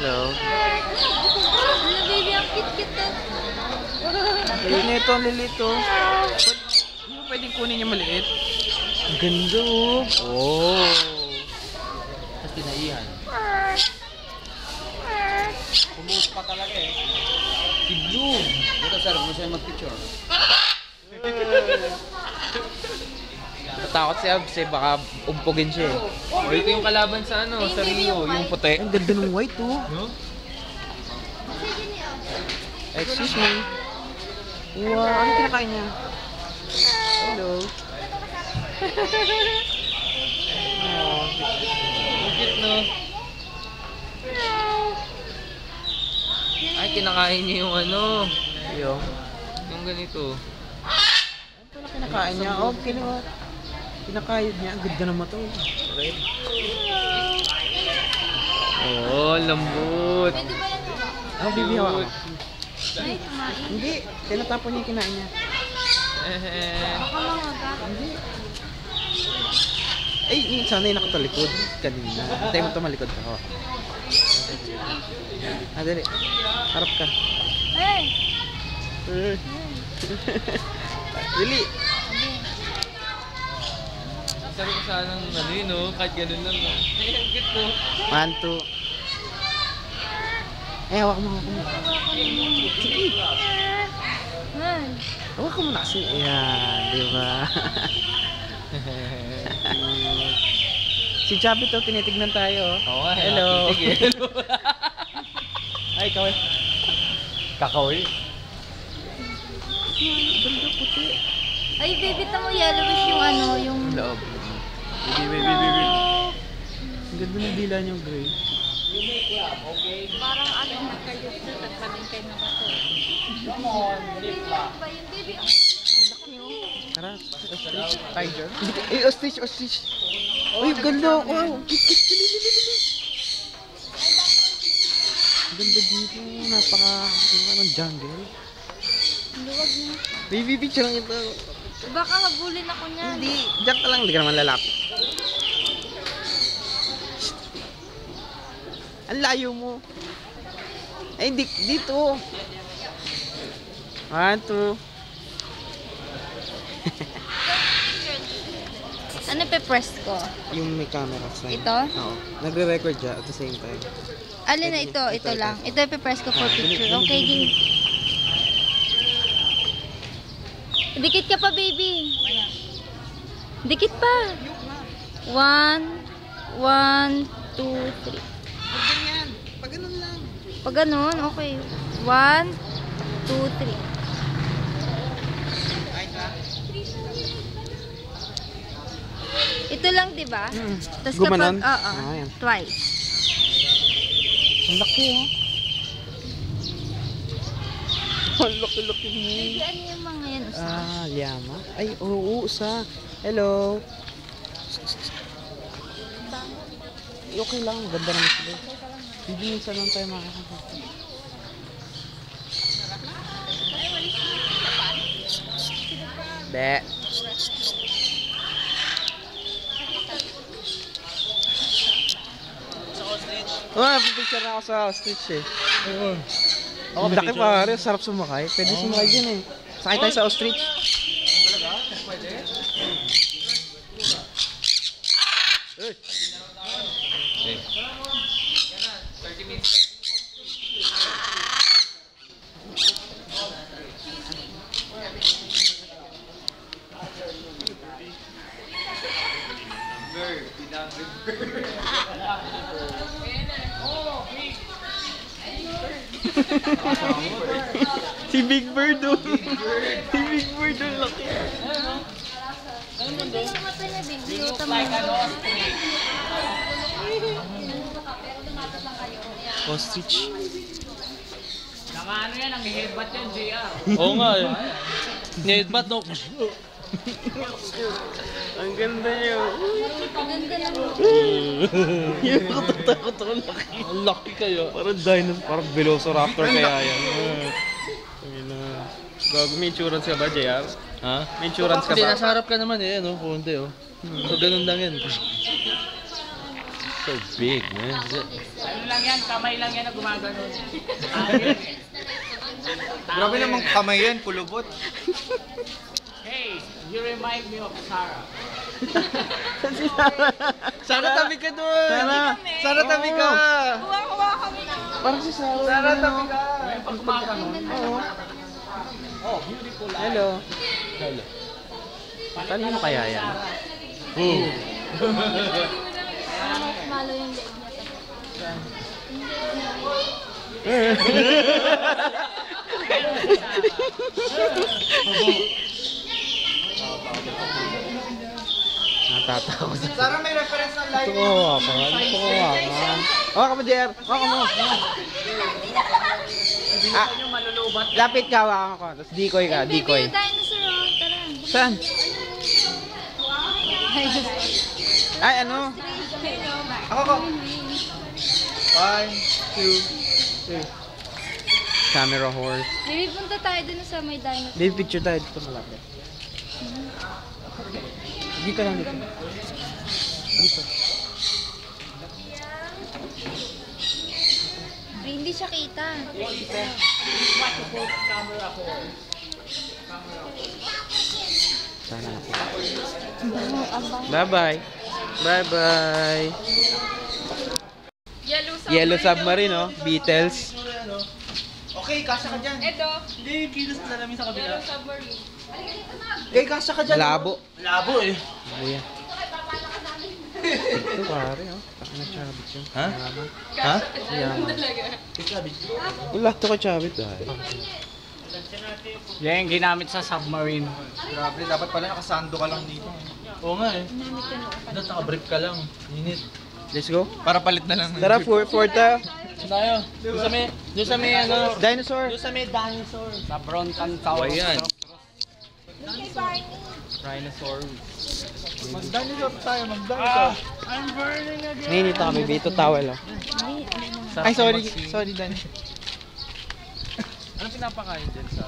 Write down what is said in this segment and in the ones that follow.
Hello. Hello baby, ang cute-cute to. Ayun na ito, ang lilito. Hindi mo pwedeng kunin yung maliit. Ang ganda oh. Oh. Tapos pinaihan. Pumuot pa talaga eh. Si Blue. Dito sir, mo siya mag-picture. Natakot si Abs eh, baka umpugin siya eh. Oh, ito yung kalaban sa ano, sa Rio, yung puti. Ang ganda ng white oh. No? Excuse me. Wow, ano kinakain niya? Hello. Oh, cute no? Ay, kinakain niya yung ano. Yung ganito. Ito na kinakain niya. Oh, kinakain niya. Ang ganda naman ito. Red. Oh, lambot. Pwede ba yan? Ano, bibihawa ka? Ay, kumain. Hindi. Tinatapon niya yung kinain niya. Baka mga Hindi. Ay, sana'y nakatalikod kanina. Tayo mo tumalikod ako. Ah, dali. Harap ka. Hey! Dali. Sabi ko sana ng ano yun, no? Kahit ganun lang, no? Ang cute, no? 1, 2. Hawak mo. Sige. Hawak mo na kasi. Ayan, di ba? Si Chubby to, tinitignan tayo. Oo nga, hello. hello. Ay, ikaw eh. Kakawin. Ganda puti. Ay, baby, tamo yellowish yung ano, yung... Loob. Baby. Ang ganda ng dila niyong gray. Parang ano na kayo sa tagpalingkay na bato. Ba yung baby? Tara, ostrich. Tiger. Eh, ostrich. Uy, ganda. Wow. Dili. Ganda dito. Anong jungle. Luwag na. Baby, picture lang ito. Baka habulin ako niyan. Hindi. Diyan ka lang. Hindi ka naman lalapit. Ang layo mo. Ay, dito. 1, 2. Ano pe-press ko? Yung may camera sign. Ito? Oo. Nagre-record siya at the same time. Alin na ito? Ito lang. Ito pe-press ko for picture. Okay, game. Dikit ka pa, baby. Dikit pa. 1, 2, 3. Ganyan. Pag ganun lang. Pag ganun, okay. 1, 2, 3. Ito lang, di ba? Tapos Gumanon? kapag, Ayan. twice. Ang laki oh. Ang laki-laki mo. Baby, ano yung mga yan? Llama. Ay, oo, usa. Hello. Okay lang, ganda naman sila. Hindi minsan lang tayo makakapagod. Be. Pipicture na ako sa ostrich eh. Oo. Ako, laki pare, sarap sumakay. Pwede sumakay dyan eh. Sakay tayo sa ostrich. Talaga? Pwede? Eh! Okay. 30 minutes. Si Big Bird oh. Si Big Bird ang laki. Ganda yung mata niya, baby. Ostrich. Naka ano yan, ang headbutt yan, JR. Oo nga eh. Headbutt no. Ang ganda niya. Ganda naman. Yung katatakot ako laki. Ang laki kayo. Parang dinosaur, parang velociraptor kaya yan. Gago, may insurance ka ba, JR? Ha? May insurance ka Hindi, ba? nasa harap ka naman eh, no? Kunti oh. So ganun lang yan. So big, man. Ano lang yan, kamay lang yan na gumagano. Grabe namang kamay yan, kulubot. Hey, you remind me of Sarah. Sana tabi ka doon! Sana tabi ka! Parang si Sarah. Sana tabi ka! May pag gumagano. Oh, beautiful. Hello. Hello. Kanino kaya yan? Malo yung leg niya. Natatakot. Sana may reference ng live. Tukawa ka. Hawa ka mo, JR. Hawa ka mo. Ah, Yung malulubat. lapit ka, hawakan ko. Tapos decoy ka, decoy. Baby, dinosaur, oh. Tara. Saan? Ay, ano? Ako ko. 1, 2, 3. Camera horse. Baby, punta tayo dun sa may dinosaur. Baby, picture tayo dito malapit. Dito lang dito. Dito. Ay, hindi siya kita. Sana. Ang bango. Bye-bye. Bye-bye. Yellow Submarine, oh. Beatles. Okay, kasya ka dyan. Ito, Hindi, kilos sa salamin sa kabila. yellow submarine. Okay, kasya ka dyan. Labo. Labo eh. Buya. Ito pare, oh. Taka na chabit yun. Ha? Ha? Yaman. Talaga. Wala to ka chabit, ah. Yan yung ginamit sa submarine. Grabe, dapat pala nakasando ka lang dito. Oo nga eh. Dapat nakabrief ka lang. Init. Let's go. Para palit na lang. Tara, for tayo. Tayo. Doon sa may ano. Dinosaur. Doon sa may dinosaur. Sa Broncan Tower. Dinosaur. Mag-dinosaur tayo, mag-dinosaur. I'm burning again. Ninit na kami, Vito towel, oh. Ay, sorry. Sorry, dinosaur. Anong pinapakain dyan sa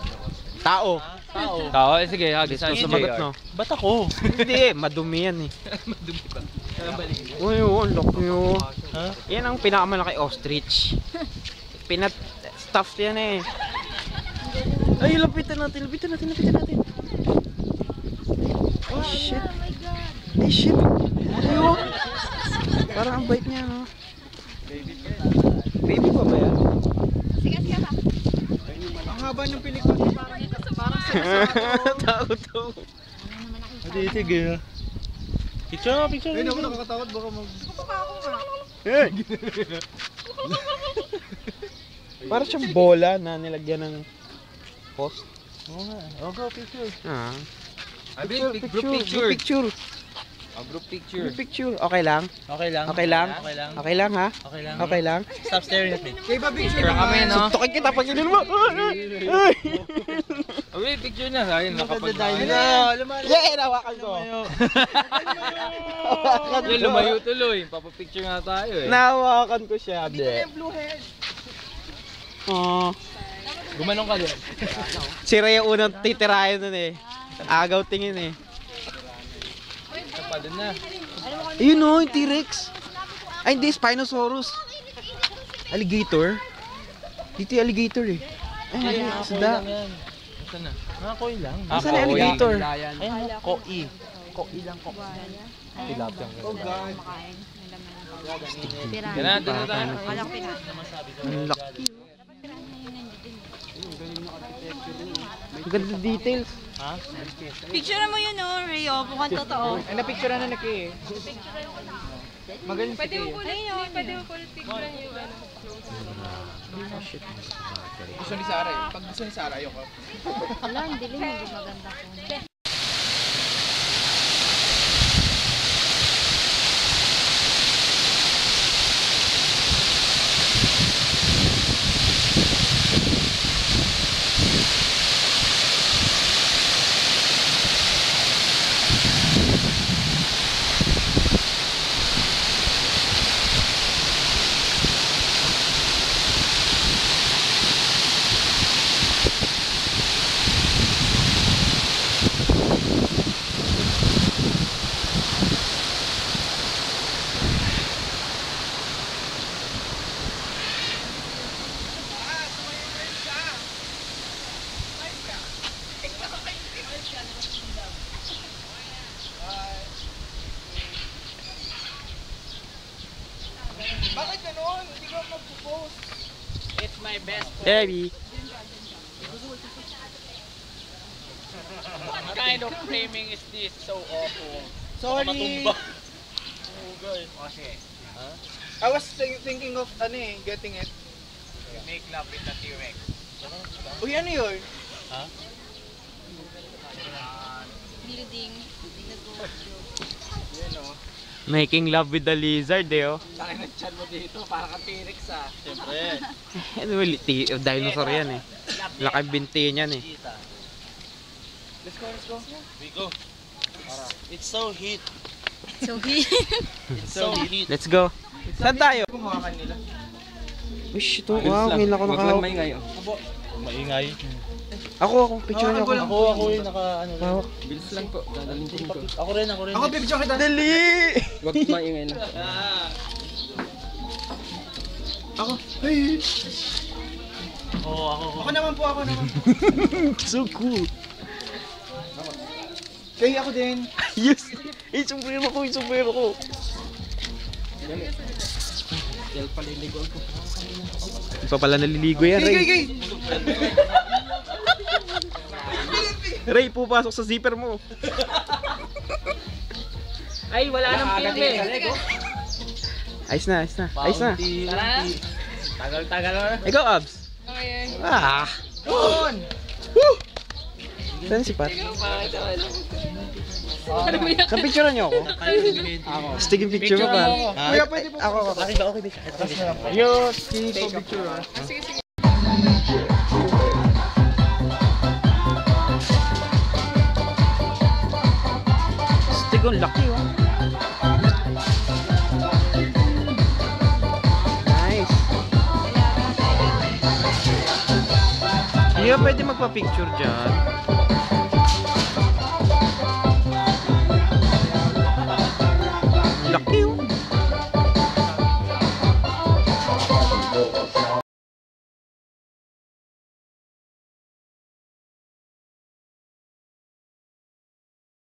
Tao. Tao. Tao, sige, hagi Gusto sumagot, no? Ba't ako? Hindi, madumi yan, eh. Madumi ba? Balik. Uy, ang laki nyo. Ha? Yan ang pinakamalaki ostrich. Stuffed yan, eh. Ay, lapitan natin. Oh, shit. Oh my God. Ay, shit. Ayo. Parang ang bait niya, no? Baby pa ba yan? Sige pa. Ang haba ng pelikula. Takot to. Hindi, sige. Picture. Ay, naku, nakakatakot. Baka mag... Parang siyang bola na nilagyan ng post. Oo nga. Oh, go, picture. Ah. Group Picture. Group picture. Picture. Okay lang? Okay lang. Okay lang? Okay lang. Okay lang, ha? Okay lang. Okay lang? Stop staring at me. Kaya ba picture kami, no? Suntokin kita pag inin mo. Ay! Okay, picture na. Ayun, nakapag-dahil na. Yeah, nawakan ko. Nawakan ko. Lumayo tuloy. Papapicture nga tayo eh. Nawakan ko siya, be. Oh. Gumanong ka din. Si Rhea unang titirahin nun eh. Agaw tingin eh. Kapadin na. Ayun o, yung T-Rex. Ay hindi, Spinosaurus. Alligator. Dito yung alligator eh. Ay, isda. Saan na? Mga coin lang. Saan yung alligator? Ayun, koi. Koi lang, koi. Tilapia. Oh God. Pirana. Ganun na tayo. Walang pirana. Ang laki. Ang ganda details. Ha? Picture mo yun, oh, Rio. Mukhang totoo. Ay, napicture na naki eh. Magaling Pwede mo ulit picture yung ano. Gusto ni Sarah eh. Pag gusto ni Sarah, ayoko. Wala, hindi rin. Hindi maganda po. It's my best friend. Baby. What kind of framing is this? So awful. Sorry. Okay. I was thinking of getting it. Make love with the T-Rex. Uy, ano yun? Building. Making love with the lizard eh oh. Saka nag-chan mo dito, para kang T-Rex ah. Siyempre. Dinosaur yan eh. Laki binti niyan eh. Let's go. We go. It's so heat. So he. It's so heat. Let's go. Saan tayo? Kumakan nila. Uy, ito. Wow, ngayon ako nakahawak. Maingay. Ako. Picture niyo ako. Ako yung naka ano. Hawak. Bilis lang po. Dadalhin ko. Ako rin. Ako bibigyan kita. Dali! Huwag maingay na. Ako. Hey. Ako. Ako naman po. So cool. Kaya ako din. Yes! Yung sombrero ko. Del paliligo ko. Hindi pa pala naliligo yan, Ray. Gay. Ray, pupasok sa zipper mo. Ay, wala nang film eh. Ayos na. Tara na. Tagal-tagal na. Ikaw, Abs. Okay. Ah! Woo! Saan si Pat? Sa picture niyo ako? Stiging picture mo pa. Kuya, pwede po. Ako. Okay. Yo, take picture ah. Stig ang laki oh. Nice. Hindi ka pwede magpa-picture dyan. Laki oh.